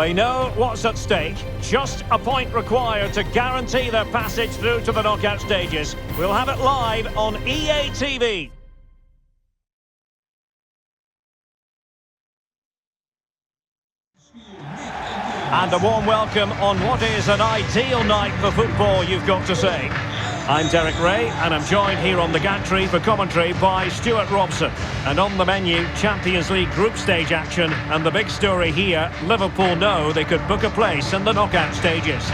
They know what's at stake. Just a point required to guarantee their passage through to the knockout stages. We'll have it live on EA TV. And a warm welcome on what is an ideal night for football, you've got to say. I'm Derek Ray, and I'm joined here on the gantry for commentary by Stuart Robson. And on the menu, Champions League group stage action. And the big story here, Liverpool know they could book a place in the knockout stages.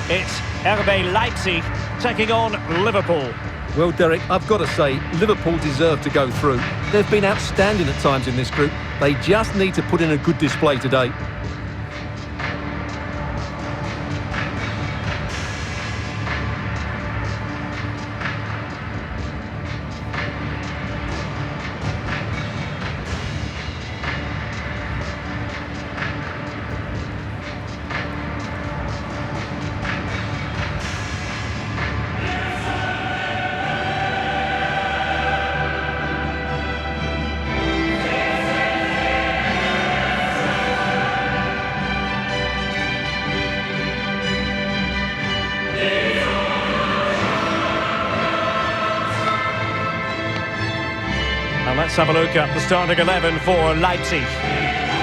It's RB Leipzig taking on Liverpool. Well, Derek, I've got to say, Liverpool deserve to go through. They've been outstanding at times in this group. They just need to put in a good display today. Let's have a look at the starting 11 for Leipzig.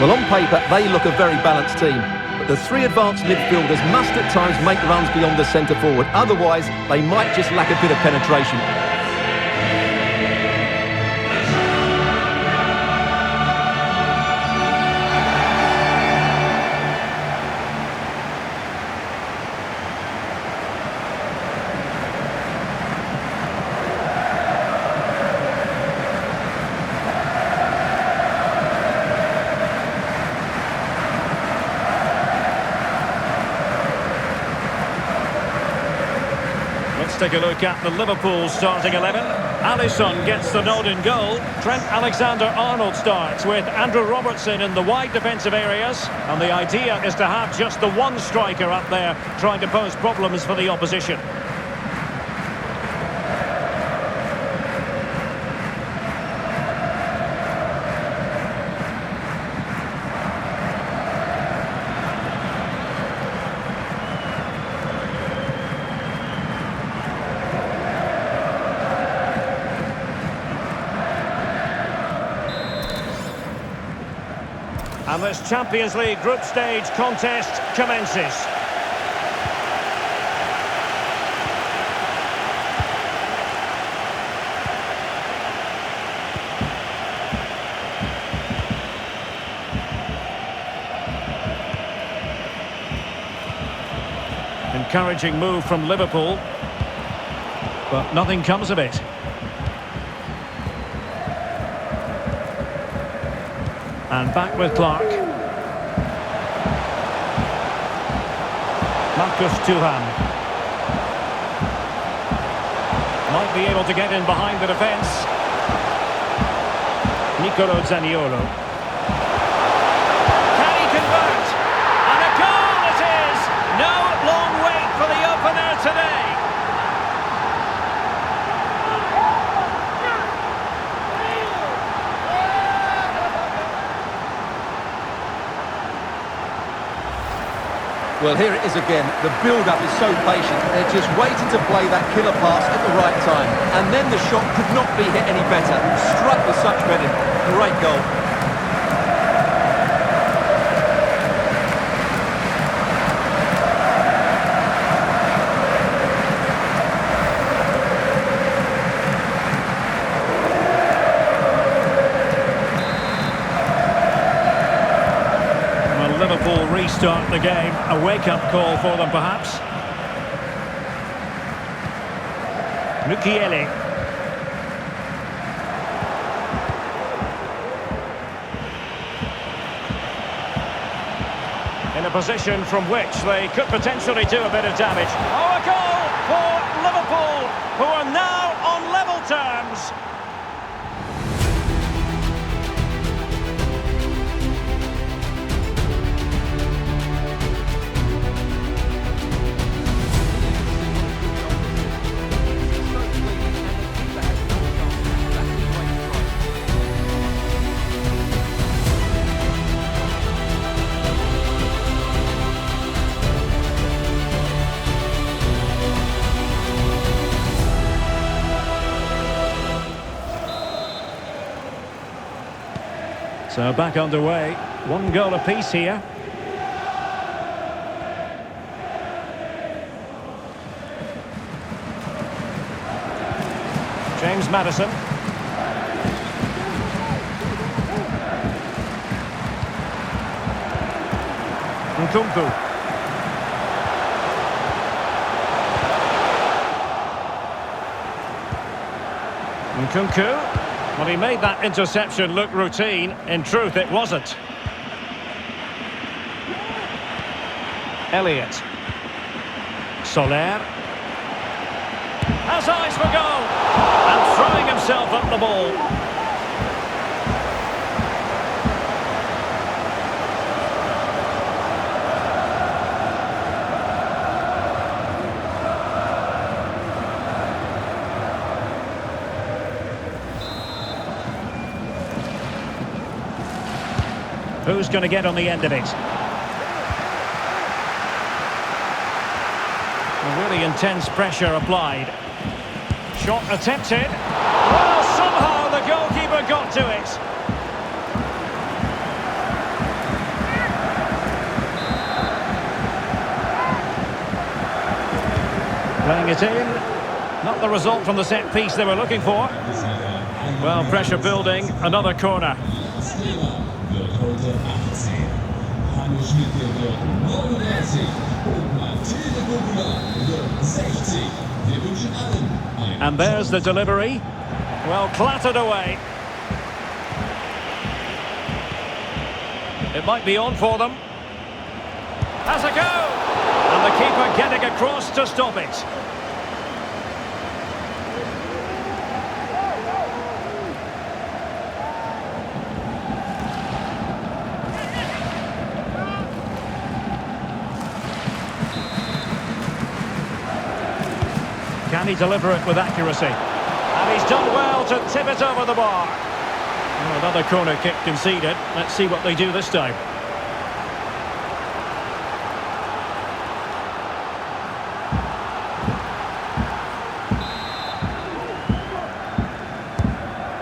Well, on paper, they look a very balanced team. But the three advanced midfielders must at times make runs beyond the centre forward. Otherwise, they might just lack a bit of penetration. Take a look at the Liverpool starting 11. Alisson gets the nod in goal. Trent Alexander-Arnold starts with Andrew Robertson in the wide defensive areas. And the idea is to have just the one striker up there trying to pose problems for the opposition. And this Champions League group stage contest commences. Encouraging move from Liverpool, but nothing comes of it. And back with Clark. Marcus Thuram. Might be able to get in behind the defence. Nicolo Zaniolo. Can he convert? And a goal it is! No long wait for the opener today. Well, here it is again. The build-up is so patient. They're just waiting to play that killer pass at the right time. And then the shot could not be hit any better. Struck with such venom. Great goal. Liverpool restart the game. A wake-up call for them, perhaps. Mukiele. In a position from which they could potentially do a bit of damage. Oh, a goal for Liverpool, who are now on level terms. So back underway. One goal apiece here. James Maddison. Nkunku. Nkunku. Well, he made that interception look routine. In truth, it wasn't. Elliott. Soler. Has eyes for goal. And throwing himself up the ball. Who's going to get on the end of it? Really intense pressure applied. Shot attempted. Well, somehow the goalkeeper got to it. Playing it in. Not the result from the set piece they were looking for. Well, pressure building. Another corner. And there's the delivery. Well, clattered away. It might be on for them. Has a go! And the keeper getting across to stop it. Can he deliver it with accuracy? And he's done well to tip it over the bar. Well, another corner kick conceded. Let's see what they do this time.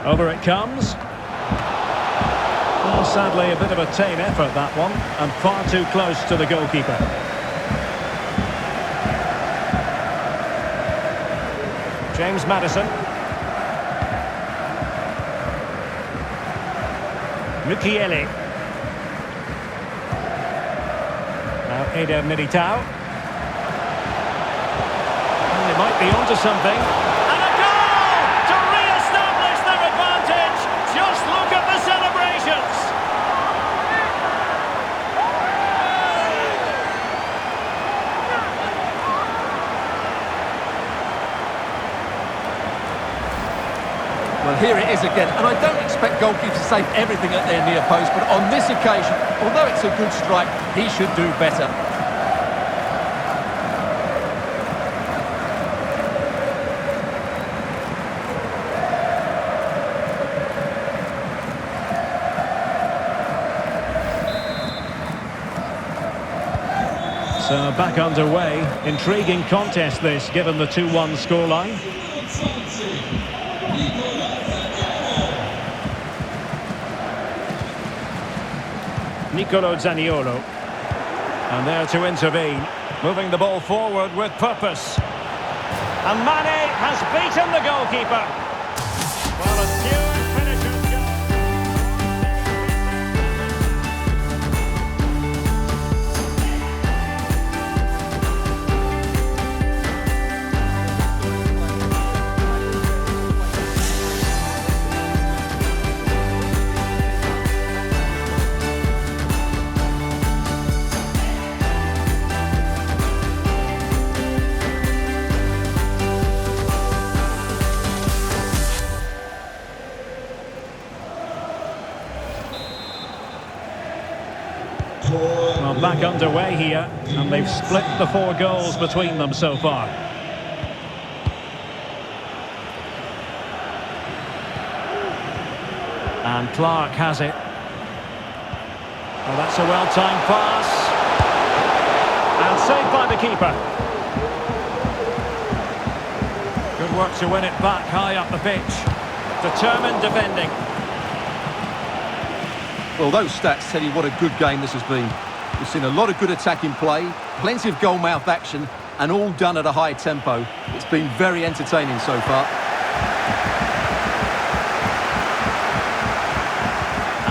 Over it comes. Well, sadly, a bit of a tame effort, that one. And far too close to the goalkeeper. James Maddison. Mukiele. Now Eder Militao. And they might be onto something. And a goal to re-establish their advantage. Just look at the celebrations. Well, here it is again, and I don't expect goalkeepers to save everything at their near post, but on this occasion, although it's a good strike, he should do better. So back underway. Intriguing contest this, given the 2-1 scoreline. Nicolo Zaniolo. And there to intervene. Moving the ball forward with purpose. And Mane has beaten the goalkeeper. Well, a Stewart finishes goal. Well, back underway here, and they've split the 4 goals between them so far. And Clark has it. Well, that's a well-timed pass. And saved by the keeper. Good work to win it back high up the pitch. Determined defending. Well, those stats tell you what a good game this has been. We've seen a lot of good attacking play, plenty of goal-mouth action, and all done at a high tempo. It's been very entertaining so far.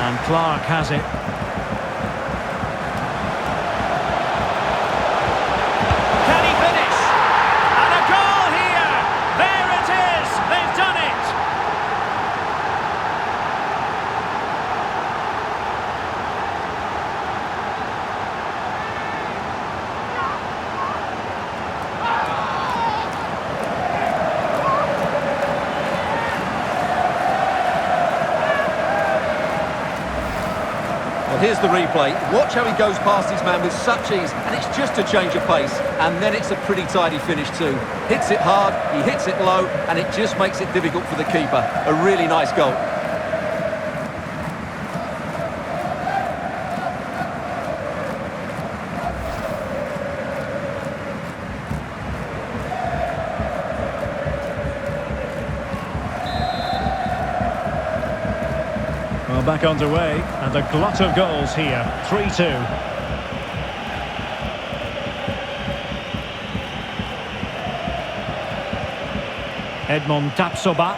And Clark has it. Can he finish? And a goal here! There it is! They've done it! Well, here's the replay. Watch how he goes past his man with such ease, and it's just a change of pace. And then it's a pretty tidy finish too. Hits it hard, he hits it low, and it just makes it difficult for the keeper. A really nice goal. Well, back underway, and a glut of goals here. 3-2. Edmond Tapsoba.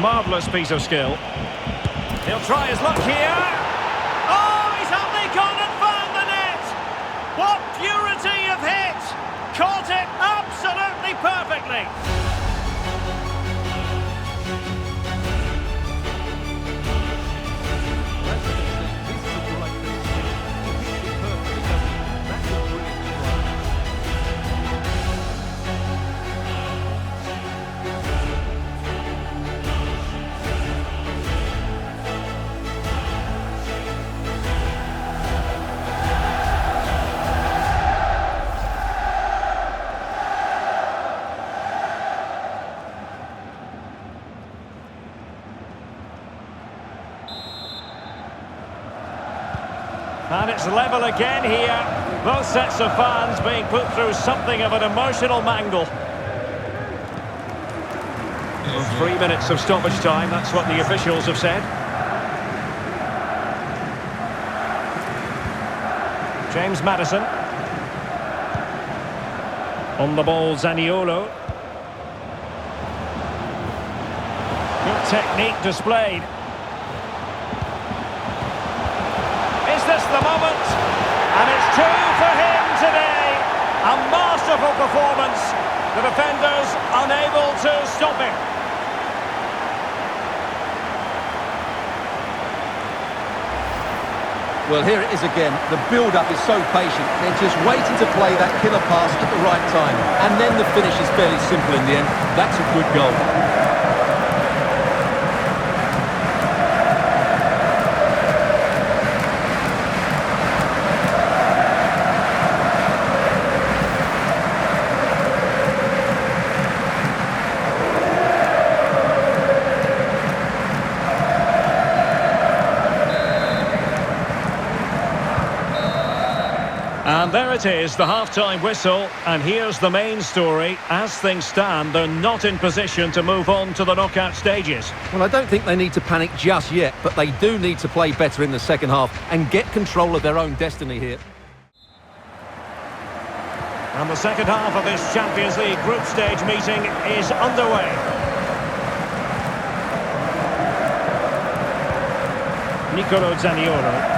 Marvellous piece of skill. He'll try his luck here. Oh, he's only gone and found the net! What purity of hit! Caught it absolutely perfectly! And it's level again here. Both sets of fans being put through something of an emotional mangle. 3 minutes of stoppage time, that's what the officials have said. James Maddison. On the ball, Zaniolo. Good technique displayed. Is this the moment? And it's 2 for him today. A masterful performance. The defenders unable to stop him. Well, here it is again. The build-up is so patient. They're just waiting to play that killer pass at the right time. And then the finish is fairly simple in the end. That's a good goal. And there it is, the half-time whistle, and here's the main story. As things stand, they're not in position to move on to the knockout stages. Well, I don't think they need to panic just yet, but they do need to play better in the second half and get control of their own destiny here. And the second half of this Champions League group stage meeting is underway. Nicolo Zaniolo.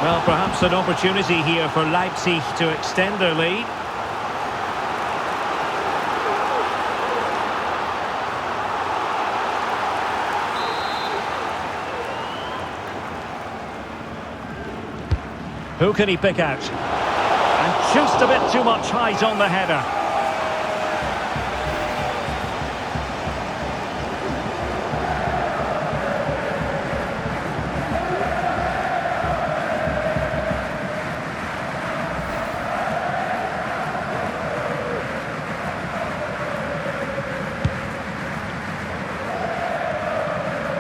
Well, perhaps an opportunity here for Leipzig to extend their lead. Who can he pick out? And just a bit too much height on the header.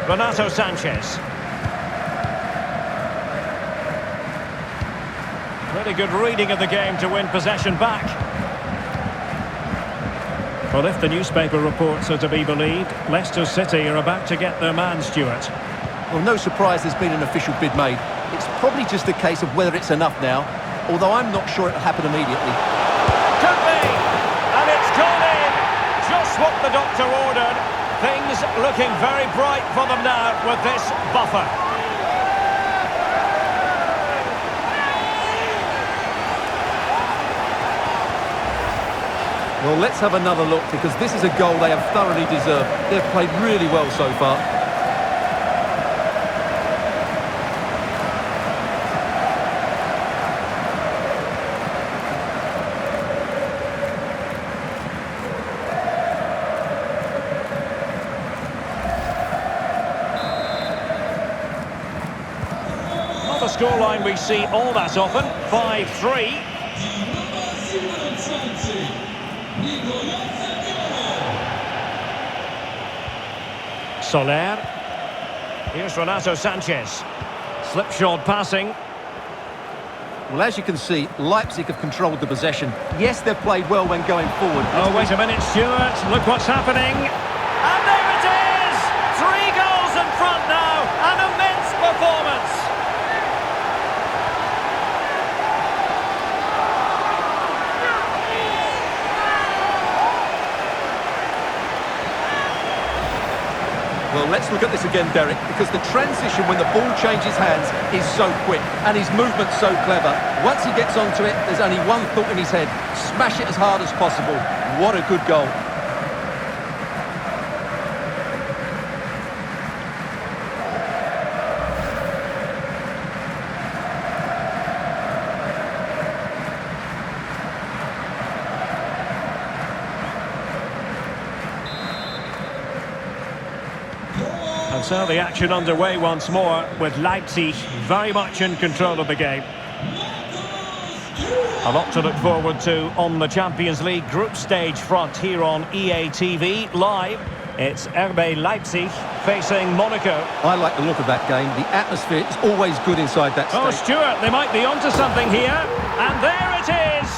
Renato Sanchez. Pretty good reading of the game to win possession back. Well, if the newspaper reports are to be believed, Leicester City are about to get their man, Stuart. Well, no surprise there's been an official bid made. It's probably just a case of whether it's enough now, although I'm not sure it'll happen immediately. Could be! And it's gone in! Just what the doctor ordered. Things looking very bright for them now with this buffer. Well, let's have another look, because this is a goal they have thoroughly deserved. They've played really well so far. Not a scoreline we see all that often. 5-3. Soler. Here's Renato Sanchez. Slipshod passing. Well, as you can see, Leipzig have controlled the possession. Yes, they've played well when going forward. Oh, wait a minute, Stuart. Look what's happening. And there it is! 3 goals in front now. An immense performance. Well, let's look at this again, Derek, because the transition when the ball changes hands is so quick and his movement's so clever. Once he gets onto it, there's only one thought in his head: smash it as hard as possible. What a good goal. And so the action underway once more, with Leipzig very much in control of the game. A lot to look forward to on the Champions League group stage front here on EA TV Live. It's RB Leipzig facing Monaco. I like the look of that game. The atmosphere is always good inside that Oh, stadium. Stuart, they might be onto something here. And there it is!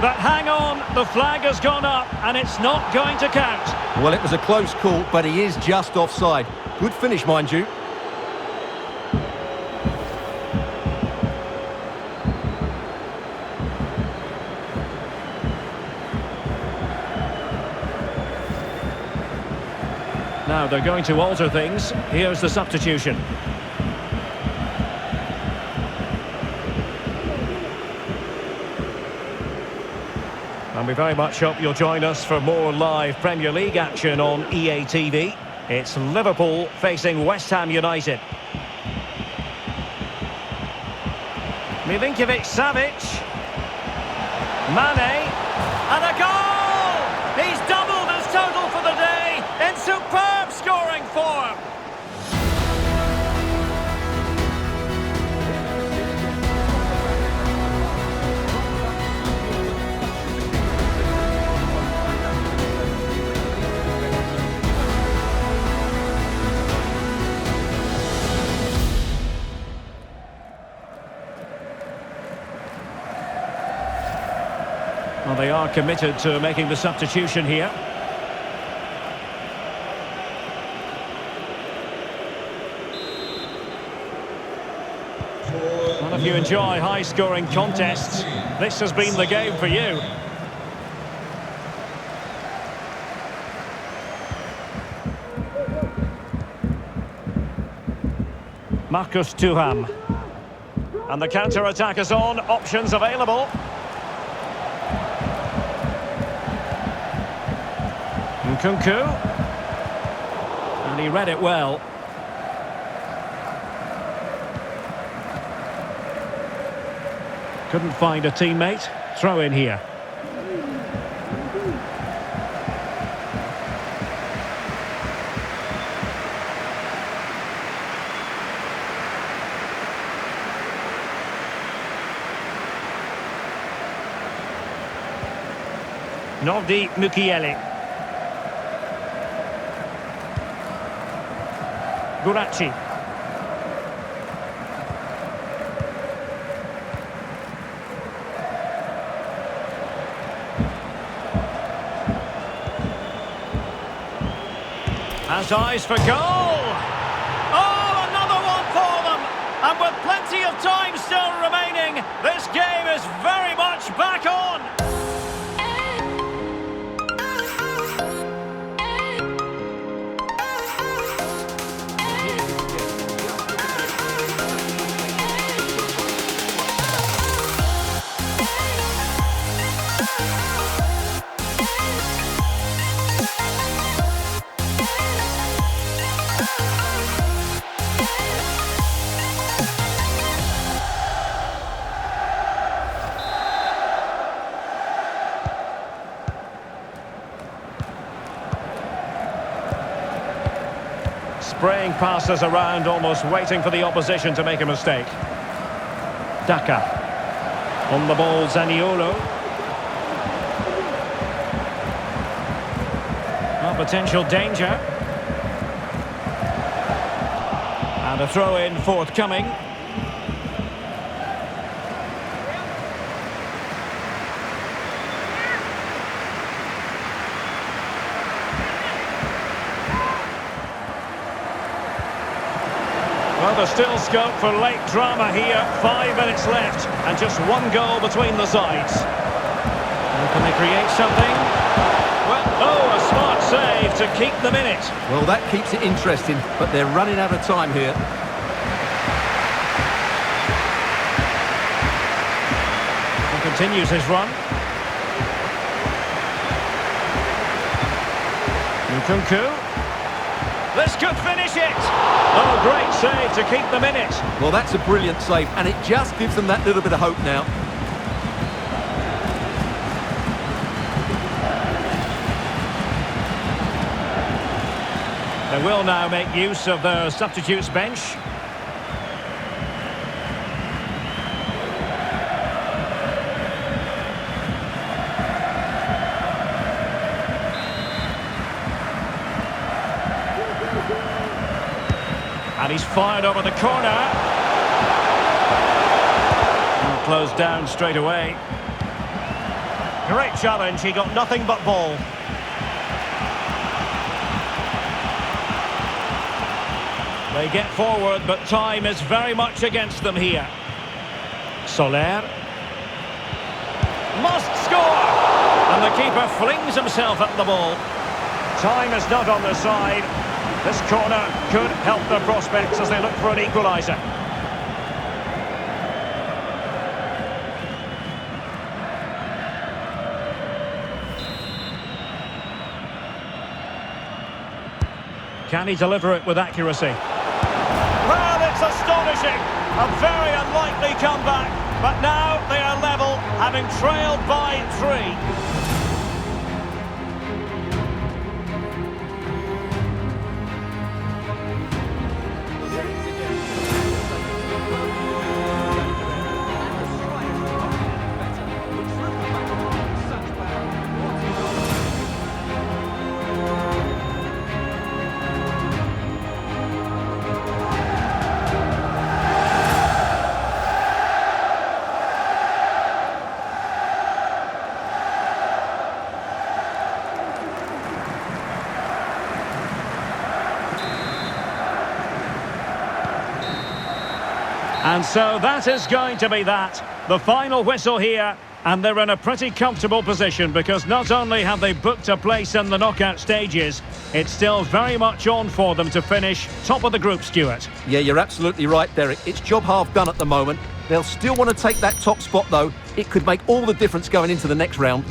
But hang on, the flag has gone up and it's not going to count. Well, it was a close call, but he is just offside. Good finish, mind you. Now they're going to alter things. Here's the substitution. And we very much hope you'll join us for more live Premier League action on EA TV. It's Liverpool facing West Ham United. Milinkovic-Savic. Mane. And a goal! He's doubled his total for the day in superb scoring form. Well, they are committed to making the substitution here. Well, if you enjoy high-scoring contests, this has been the game for you. Marcus Thuram. And the counter-attack is on, options available. Nkunku. And he read it well. Couldn't find a teammate. Throw in here. Nordi Mukiele. Guracci. Has eyes for goal. Oh, another one for them. And with plenty of time still remaining, this game is very much back on. Spraying passes around, almost waiting for the opposition to make a mistake. Daka. On the ball, Zaniolo. Well, potential danger. And a throw-in forthcoming. Well, there's still scope for late drama here. 5 minutes left and just one goal between the sides. And can they create something? Well, oh, a smart save to keep them in it. Well, that keeps it interesting, but they're running out of time here. He continues his run. Nkunku. This could finish it! Oh, great save to keep them in it. Well, that's a brilliant save, and it just gives them that little bit of hope now. They will now make use of their substitutes bench. And he's fired over the corner. And closed down straight away. Great challenge, he got nothing but ball. They get forward, but time is very much against them here. Soler. Must score! And the keeper flings himself at the ball. Time is not on their side. This corner could help their prospects as they look for an equaliser. Can he deliver it with accuracy? Well, it's astonishing. A very unlikely comeback. But now they are level, having trailed by 3. And so that is going to be that. The final whistle here, and they're in a pretty comfortable position because not only have they booked a place in the knockout stages, it's still very much on for them to finish top of the group, Stuart. Yeah, you're absolutely right, Derek. It's job half done at the moment. They'll still want to take that top spot, though. It could make all the difference going into the next round.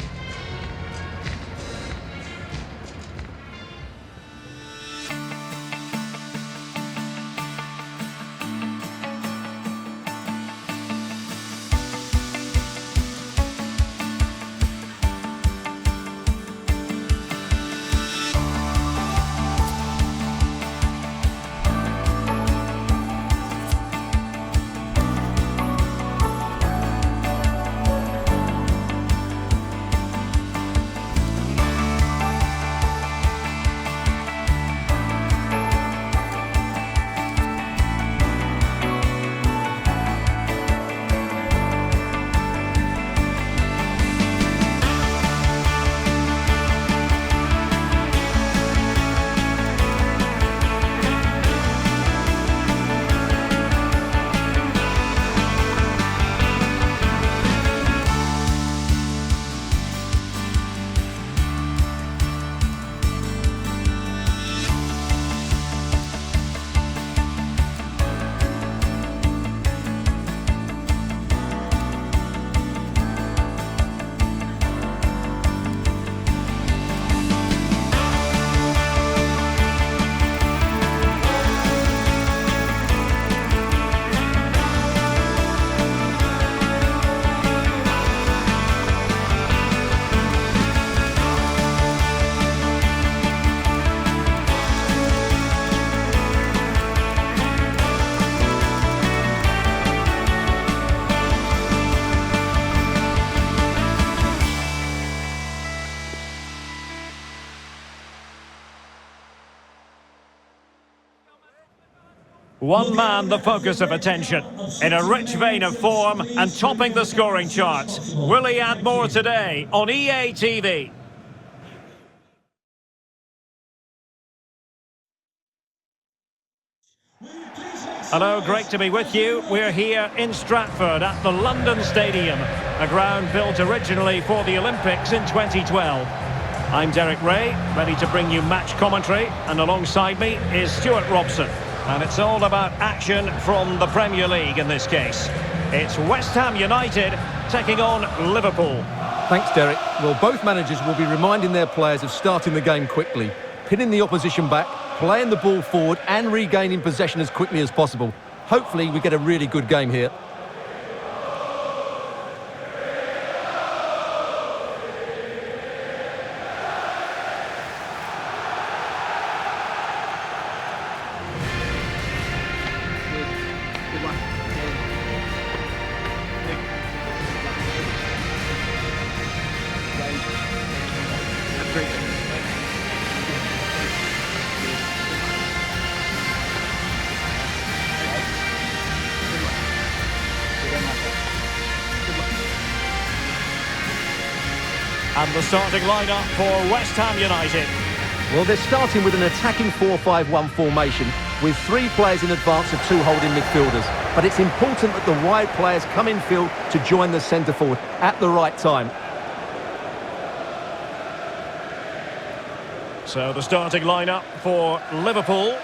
One man the focus of attention, in a rich vein of form and topping the scoring charts. Will he add more today on EA TV? Hello, great to be with you. We're here in Stratford at the London Stadium, a ground built originally for the Olympics in 2012. I'm Derek Ray, ready to bring you match commentary, and alongside me is Stuart Robson. And it's all about action from the Premier League in this case. It's West Ham United taking on Liverpool. Thanks, Derek. Well, both managers will be reminding their players of starting the game quickly, pinning the opposition back, playing the ball forward and regaining possession as quickly as possible. Hopefully we get a really good game here. And the starting lineup for West Ham United. Well, they're starting with an attacking 4-5-1 formation with 3 players in advance of 2 holding midfielders. But it's important that the wide players come in field to join the centre forward at the right time. So the starting lineup for Liverpool.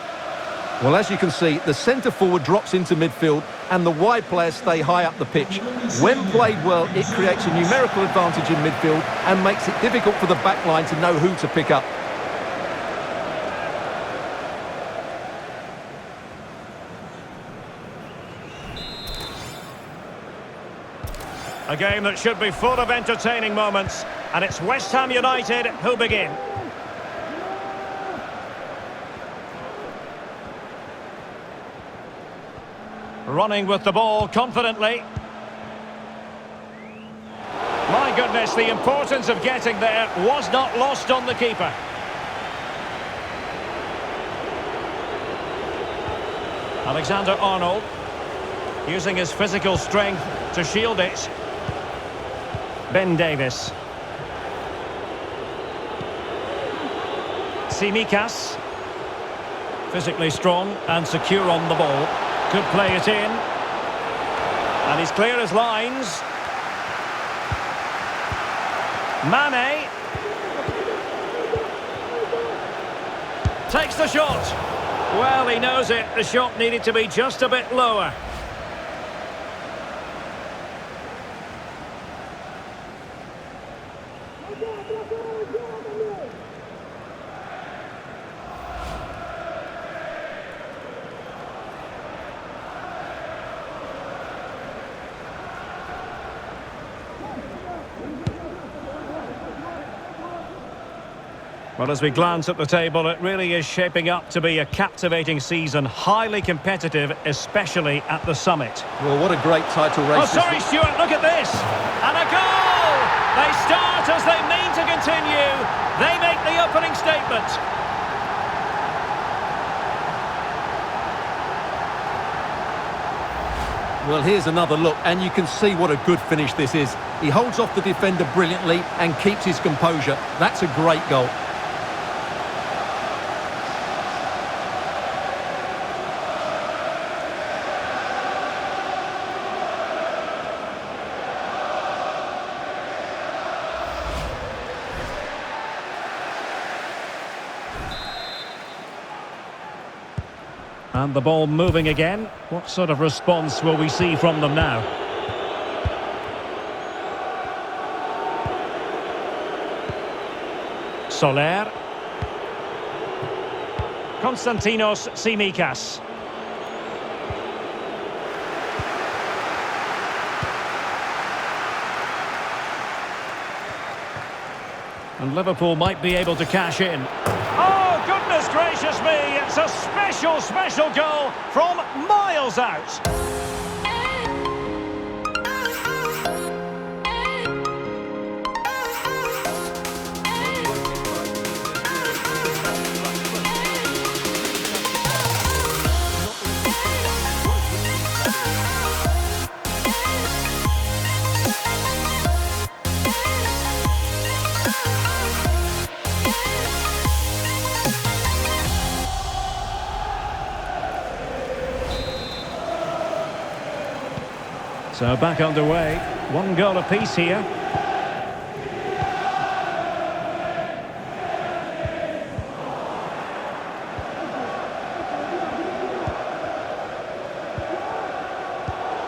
Well, as you can see, the centre forward drops into midfield and the wide players stay high up the pitch. When played well, it creates a numerical advantage in midfield and makes it difficult for the back line to know who to pick up. A game that should be full of entertaining moments, and it's West Ham United who begin. Running with the ball confidently. My goodness, the importance of getting there was not lost on the keeper. Alexander-Arnold using his physical strength to shield it. Ben Davies. Tsimikas. Physically strong and secure on the ball. Could play it in. And he's clear as lines. Mane. Takes the shot. Well, he knows it. The shot needed to be just a bit lower. Well, as we glance at the table, it really is shaping up to be a captivating season, highly competitive, especially at the summit. Well, what a great title race. Oh, sorry, Stuart, look at this. And a goal! They start as they mean to continue. They make the opening statement. Well, here's another look, and you can see what a good finish this is. He holds off the defender brilliantly and keeps his composure. That's a great goal. And the ball moving again. What sort of response will we see from them now? Soler. Konstantinos Tsimikas. And Liverpool might be able to cash in. Oh, goodness gracious me! It's a special, special goal from miles out. So back underway. One goal apiece here.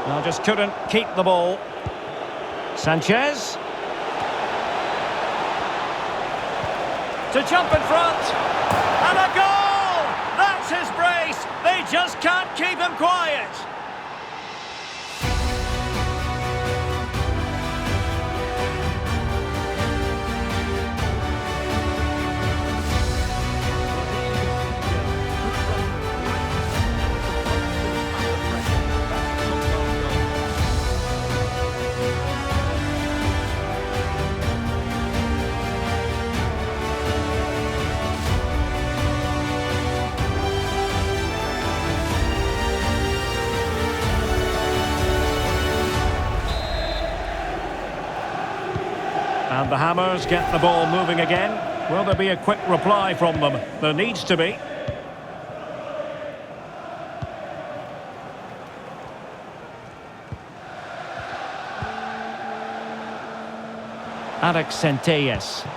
Well, just couldn't keep the ball. Sanchez. To jump in front. And a goal! That's his brace. They just can't keep him quiet. And the Hammers get the ball moving again. Will there be a quick reply from them? There needs to be. Alex Centelles.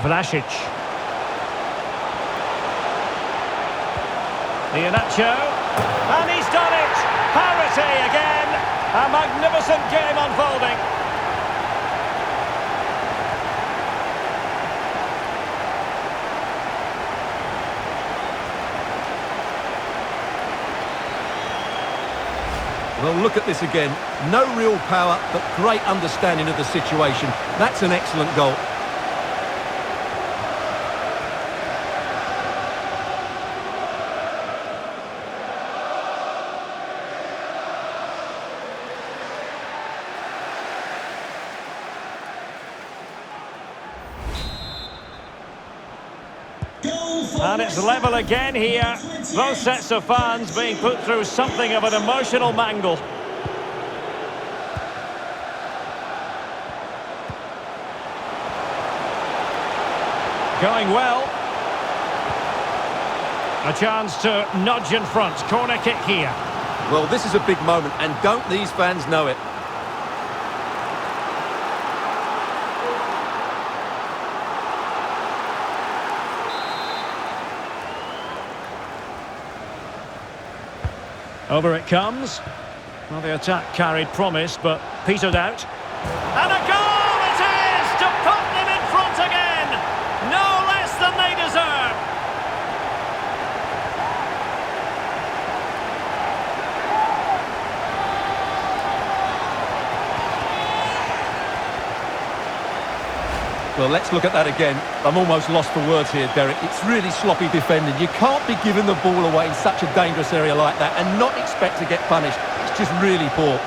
Vlasic. Iheanacho. And he's done it! Parity again! A magnificent game unfolding. Well, look at this again. No real power, but great understanding of the situation. That's an excellent goal. And it's level again here. Both sets of fans being put through something of an emotional mangle. Going well. A chance to nudge in front. Corner kick here. Well, this is a big moment, and don't these fans know it? Over it comes. Well, the attack carried promise, but petered out. And a goal it is to put them in front again! No less than they deserve! Well, let's look at that again. I'm almost lost for words here, Derek. It's really sloppy defending. You can't be giving the ball away in such a dangerous area like that and not expect to get punished. It's just really poor.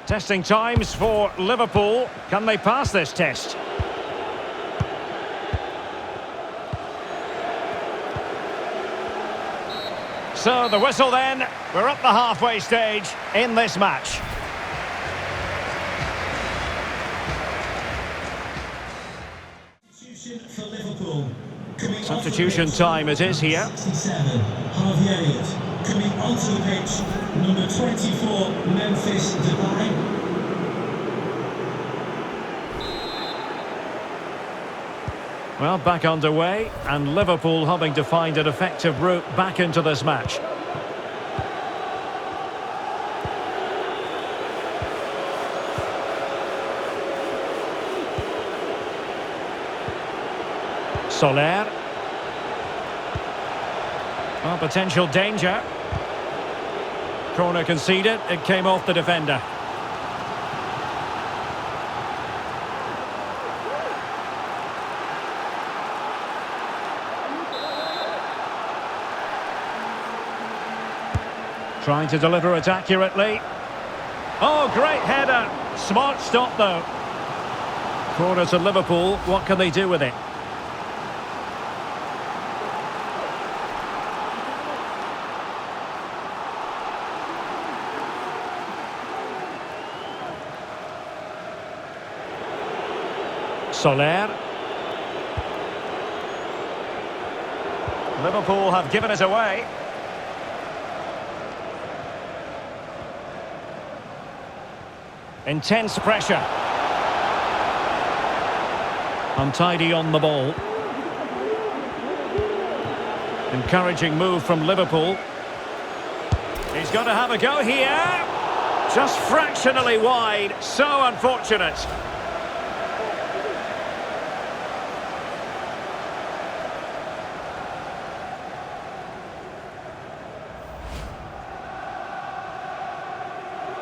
Testing times for Liverpool. Can they pass this test? So the whistle then. We're at the halfway stage in this match. For Liverpool. Substitution time it is here. 67, Harvey Elliott. Coming onto the pitch, number 24, Memphis Depay. Well, back underway, and Liverpool hoping to find an effective route back into this match. Soler. Well, potential danger. Corner conceded, it came off the defender. Trying to deliver it accurately. Oh, great header. Smart stop, though. Corner to Liverpool. What can they do with it? Soler. Liverpool have given it away. Intense pressure. Untidy on the ball. Encouraging move from Liverpool. He's got to have a go here. Just fractionally wide. So unfortunate.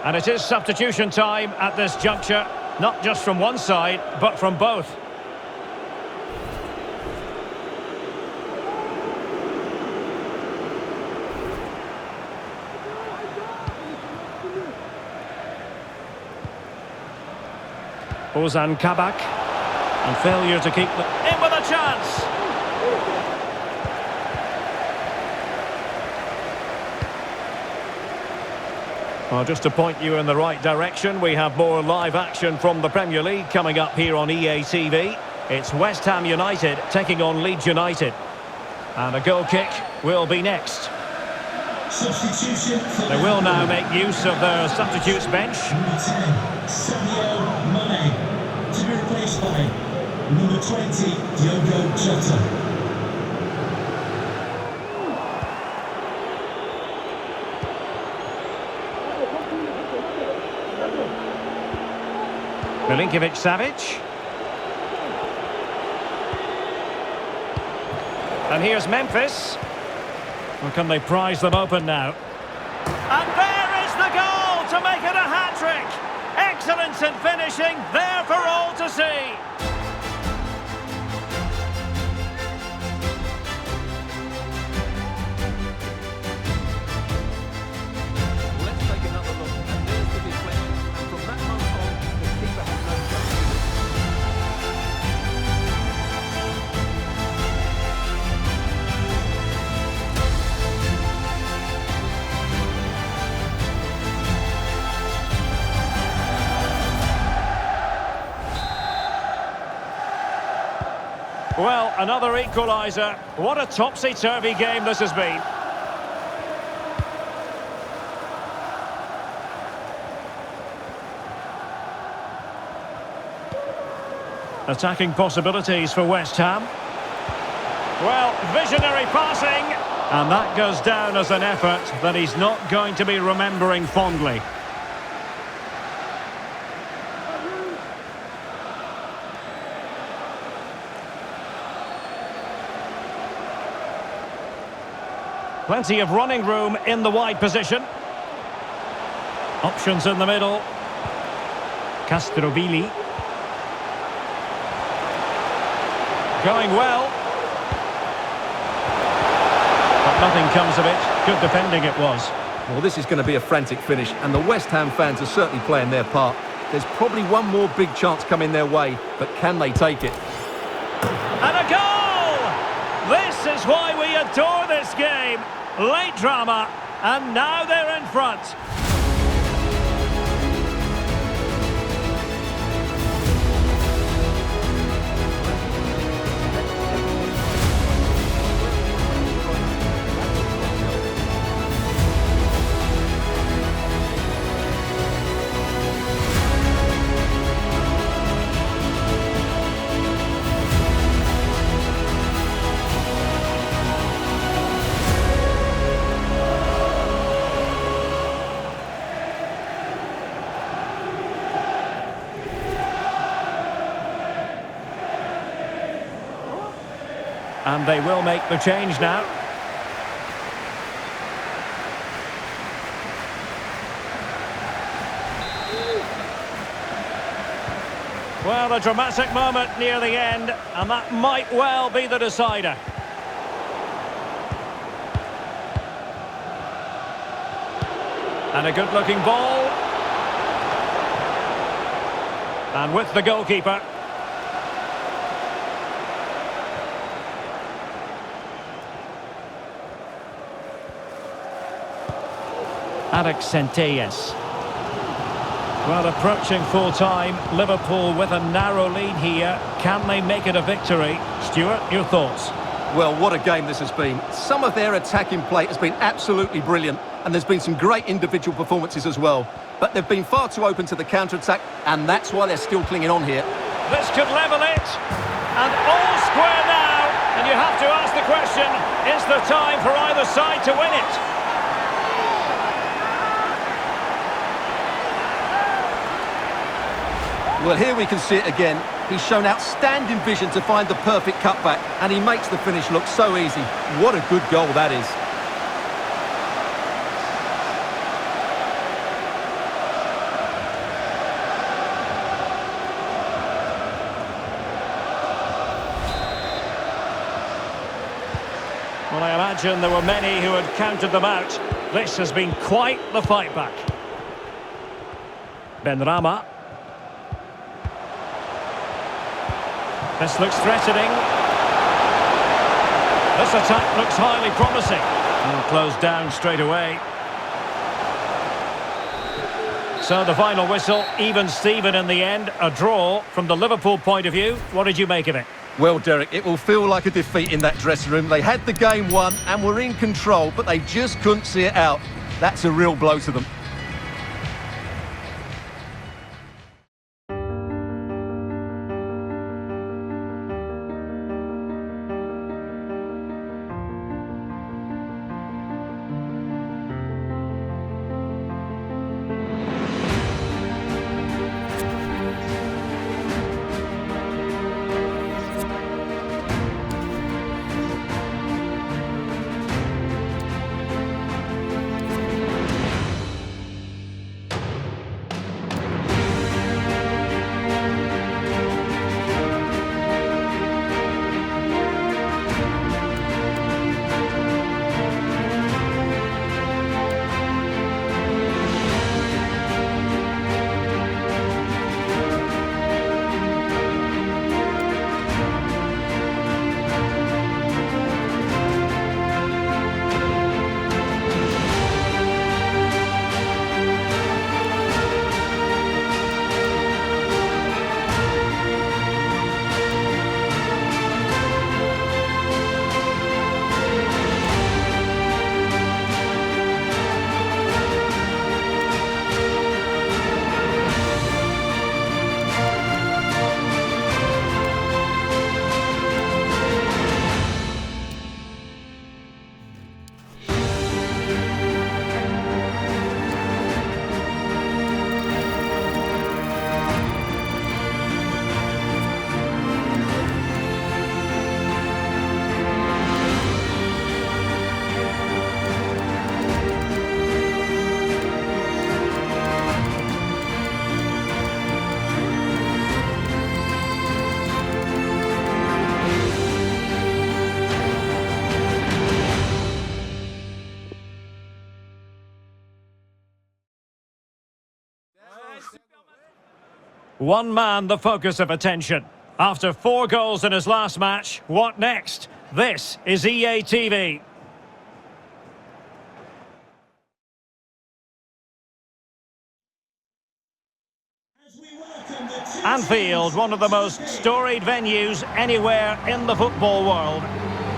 And it is substitution time at this juncture. Not just from one side, but from both. Ozan Kabak. And failure to keep them in with a chance. Well, just to point you in the right direction, we have more live action from the Premier League coming up here on EA TV. It's West Ham United taking on Leeds United. And a goal kick will be next. Substitution. They will now make use of their substitutes bench. Number 10, Sadio Mane. To be replaced by number 20, Diogo Jota. Milinkovic-Savic. And here's Memphis. Or can they prize them open now? And there is the goal to make it a hat-trick. Excellence in finishing, there for all to see. Let's take another look. And there's the deflection. And from that moment on, the keeper has no chance. Well, another equaliser. What a topsy-turvy game this has been. Attacking possibilities for West Ham. Well, visionary passing. And that goes down as an effort that he's not going to be remembering fondly. Plenty of running room in the wide position. Options in the middle. Castrovili. Going well. But nothing comes of it. Good defending it was. Well, this is going to be a frantic finish, and the West Ham fans are certainly playing their part. There's probably one more big chance coming their way, but can they take it? And a goal! This is why we adore this game. Late drama, and now they're in front. And they will make the change now. Well, a dramatic moment near the end, and that might well be the decider. And a good-looking ball. And with the goalkeeper. Alex Centelles. Well, approaching full-time, Liverpool with a narrow lead here. Can they make it a victory? Stuart, your thoughts? Well, what a game this has been. Some of their attacking play has been absolutely brilliant, and there's been some great individual performances as well. But they've been far too open to the counter-attack, and that's why they're still clinging on here. This could level it, and all square now. And you have to ask the question, is there time for either side to win it? Well, here we can see it again. He's shown outstanding vision to find the perfect cutback, and he makes the finish look so easy. What a good goal that is. Well, I imagine there were many who had counted them out. This has been quite the fight back. Benrahma. This looks threatening. This attack looks highly promising. And closed down straight away. So the final whistle, even Steven in the end, a draw. From the Liverpool point of view, what did you make of it? Well, Derek, it will feel like a defeat in that dressing room. They had the game won and were in control, but they just couldn't see it out. That's a real blow to them. One man the focus of attention. After 4 goals in his last match, what next? This is EA TV. Anfield, one of the most storied venues anywhere in the football world.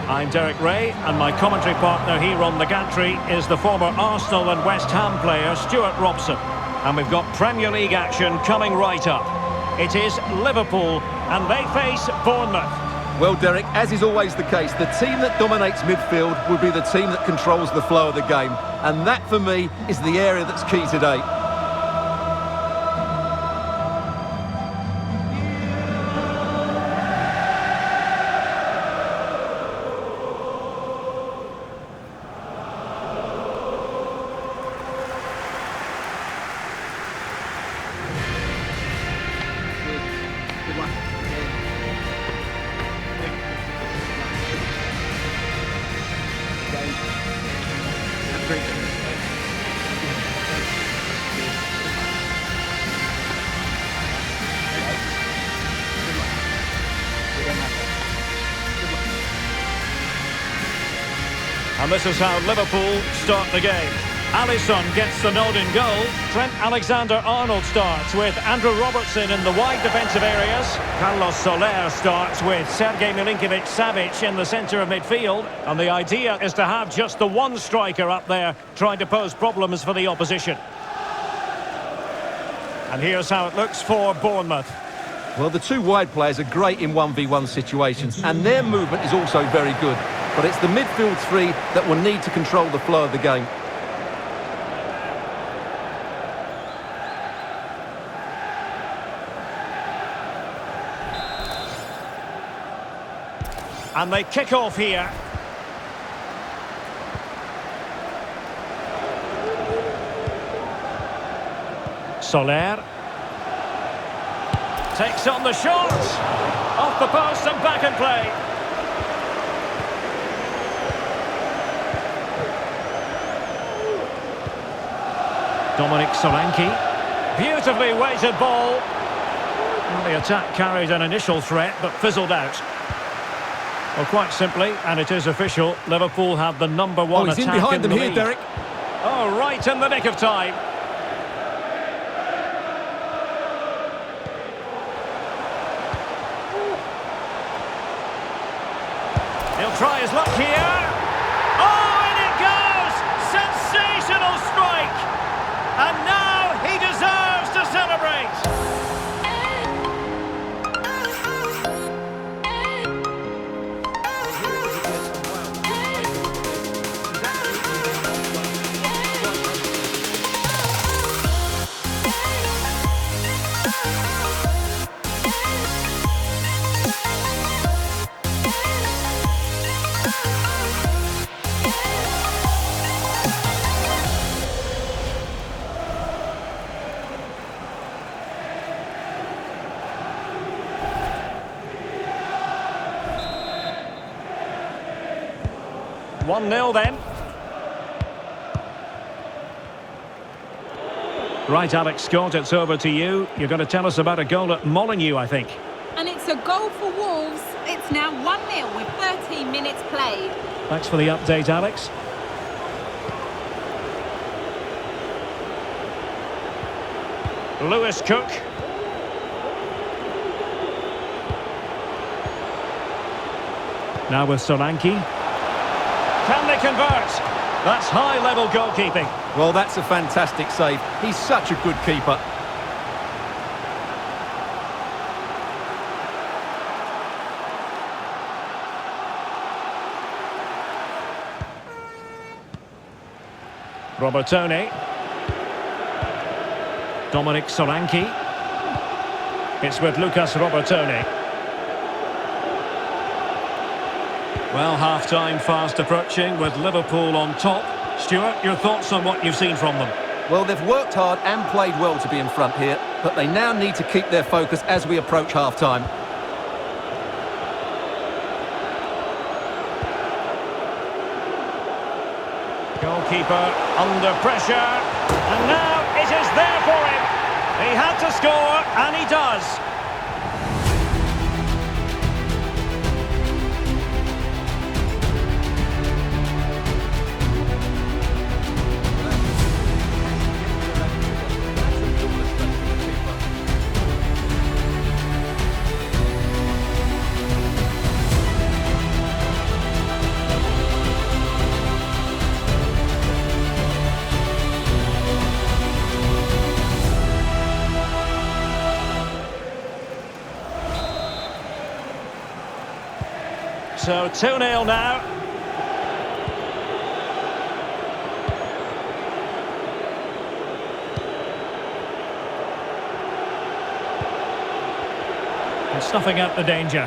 I'm Derek Ray, and my commentary partner here on the gantry is the former Arsenal and West Ham player Stuart Robson. And we've got Premier League action coming right up. It is Liverpool, and they face Bournemouth. Well, Derek, as is always the case, the team that dominates midfield will be the team that controls the flow of the game. And that, for me, is the area that's key today. And this is how Liverpool start the game. Alisson gets the nod in goal. Trent Alexander-Arnold starts with Andrew Robertson in the wide defensive areas. Carlos Soler starts with Sergej Milinkovic-Savic in the centre of midfield. And the idea is to have just the one striker up there trying to pose problems for the opposition. And here's how it looks for Bournemouth. Well, the two wide players are great in 1v1 situations, and their movement is also very good. But it's the midfield three that will need to control the flow of the game. And they kick off here. Soler takes on the shot. Off the post and back in play. Dominic Solanke. Beautifully weighted ball. Well, the attack carried an initial threat but fizzled out. Well, quite simply, and it is official, Liverpool have the number one he's attack in behind them the here, league. Derek. Oh, right in the nick of time. He'll try his luck here. Oh, and it goes! Sensational strike! And now he deserves to celebrate. One 0 then. Right, Alex Scott, it's over to you. You're going to tell us about a goal at Molineux, I think. And it's a goal for Wolves. It's now 1-0 with 13 minutes played. Thanks for the update, Alex. Lewis Cook. Now with Solanke. Can they convert? That's high-level goalkeeping. Well, that's a fantastic save. He's such a good keeper. Robertone. Dominic Solanke. It's with Lucas Robertone. Well, half-time fast approaching with Liverpool on top. Stuart, your thoughts on what you've seen from them? Well, they've worked hard and played well to be in front here, but they now need to keep their focus as we approach half-time. Goalkeeper under pressure, and now it is there for him. He had to score, and he does. So 2-0 now. And snuffing out the danger.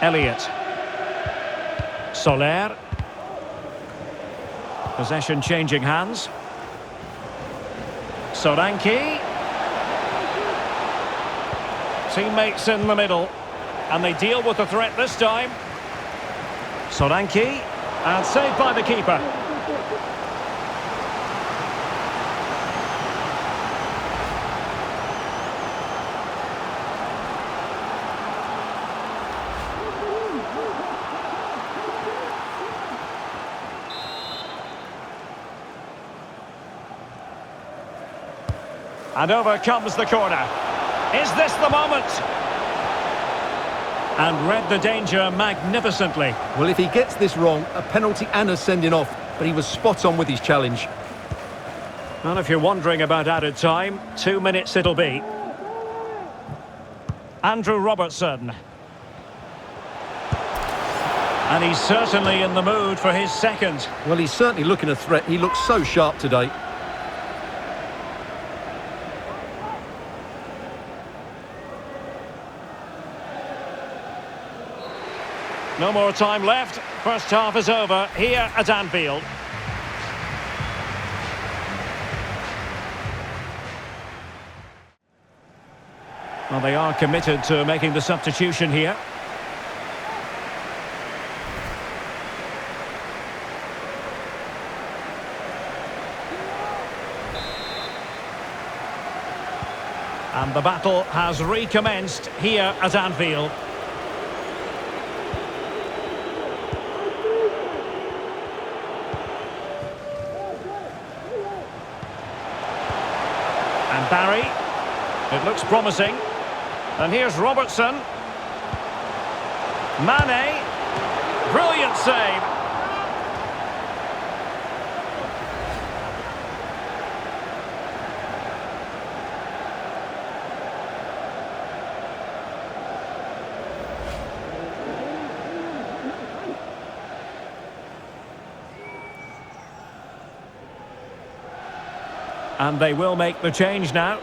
Elliott. Soler. Possession changing hands. Solanke. Teammates in the middle, and they deal with the threat this time. Solanke, and saved by the keeper. And over comes the corner. Is this the moment? And read the danger magnificently. Well, if he gets this wrong, a penalty and a sending off, but he was spot on with his challenge. And if you're wondering about added time, 2 minutes it'll be. Andrew Robertson. And he's certainly in the mood for his second. Well, he's certainly looking a threat. He looks so sharp today. No more time left. First half is over here at Anfield. Well, they are committed to making the substitution here. And the battle has recommenced here at Anfield. And Barry. It looks promising. And here's Robertson. Mane. Brilliant save. And they will make the change now.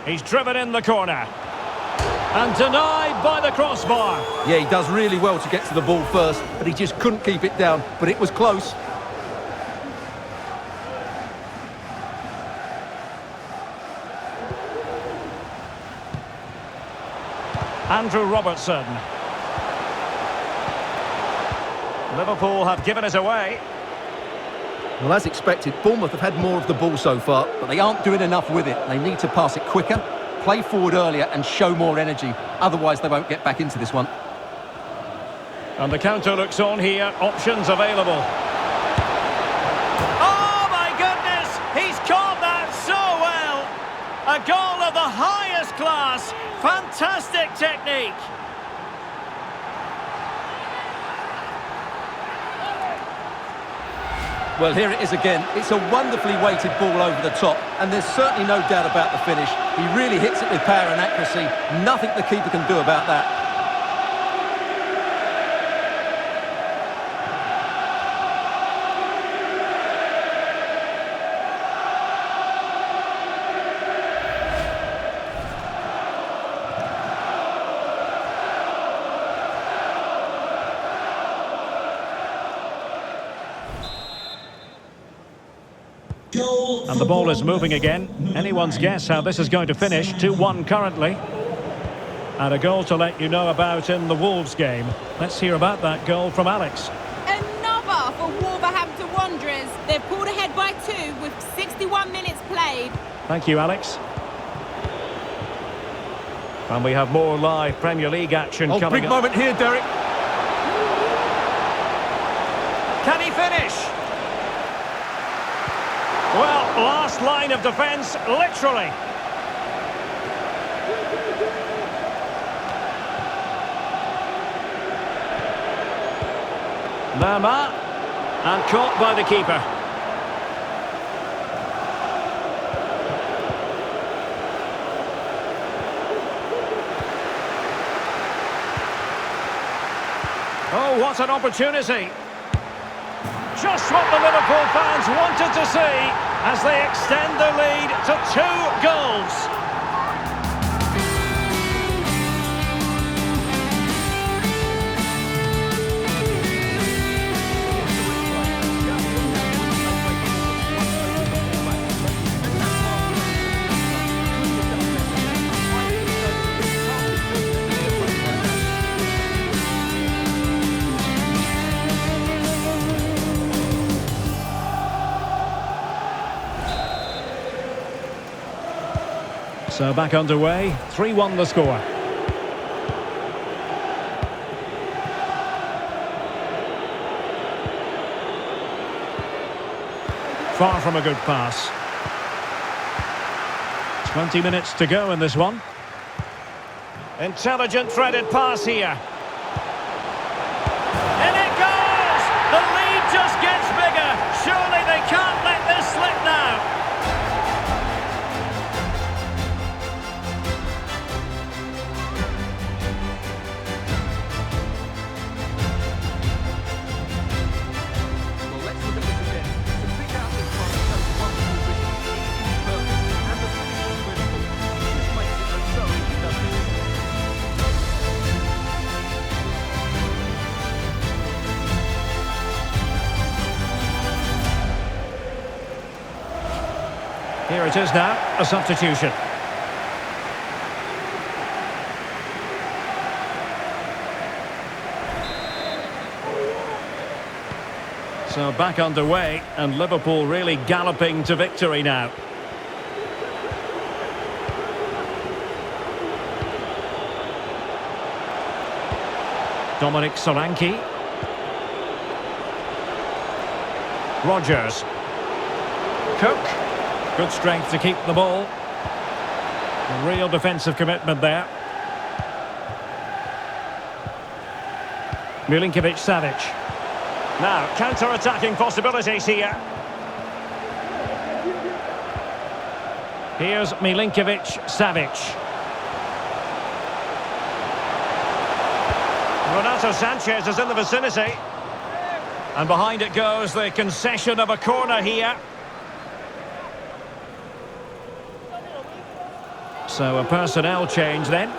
He's driven in the corner. And denied by the crossbar. Yeah, he does really well to get to the ball first, but he just couldn't keep it down. But it was close. Andrew Robertson. Liverpool have given it away. Well, as expected, Bournemouth have had more of the ball so far, but they aren't doing enough with it. They need to pass it quicker, play forward earlier and show more energy. Otherwise, they won't get back into this one. And the counter looks on here. Options available. Oh, my goodness! He's caught that so well! A goal of the highest class. Fantastic technique. Well, here it is again. It's a wonderfully weighted ball over the top, and there's certainly no doubt about the finish. He really hits it with power and accuracy. Nothing the keeper can do about that. And the ball is moving again. Anyone's guess how this is going to finish. 2-1 currently. And a goal to let you know about in the Wolves game. Let's hear about that goal from Alex. Another for Wolverhampton Wanderers. They've pulled ahead by 2 with 61 minutes played. Thank you, Alex. And we have more live Premier League action coming Big up. moment here, Derek. Can he finish? Well, last line of defence, literally. Lama, and caught by the keeper. Oh, what an opportunity. Just what the Liverpool fans wanted to see as they extend the lead to 2 goals. So back underway, 3-1 the score. Far from a good pass. 20 minutes to go in this one. Intelligent threaded pass here. In it goes! The lead just gets bigger. Surely they can't let this slip now. Well, let's look at this again. To pick out this one in such a wonderful vision, it is perfect. And the finish is critical. It just makes it look so easy, doesn't it? Here it is now, a substitution. So back underway, and Liverpool really galloping to victory now. Dominic Solanke. Rodgers. Cook. Good strength to keep the ball. A real defensive commitment there. Milinkovic-Savic. Now, counter-attacking possibilities here. Here's Milinkovic-Savic. Renato Sanchez is in the vicinity. And behind it goes the concession of a corner here. So a personnel change then.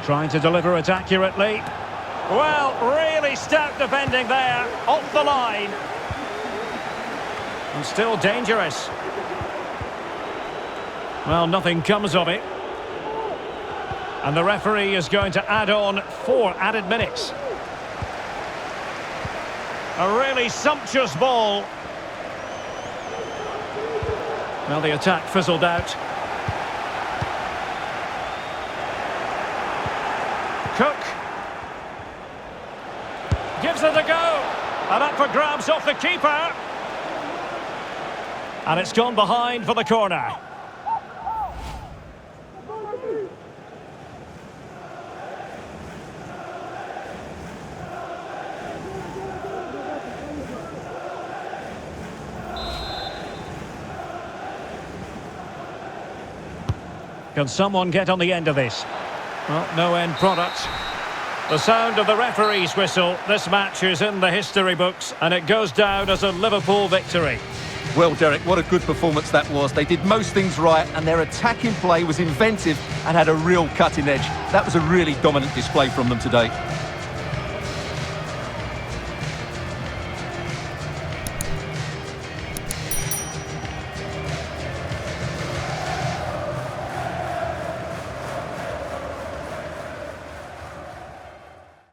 Trying to deliver it accurately. Well, really stout defending there, off the line. And still dangerous. Well, nothing comes of it. And the referee is going to add on 4 added minutes. A really sumptuous ball. Well, the attack fizzled out. Cook. Gives it a go. And up for grabs off the keeper. And it's gone behind for the corner. Can someone get on the end of this? Well, no end product. The sound of the referee's whistle. This match is in the history books and it goes down as a Liverpool victory. Well, Derek, what a good performance that was. They did most things right and their attacking play was inventive and had a real cutting edge. That was a really dominant display from them today.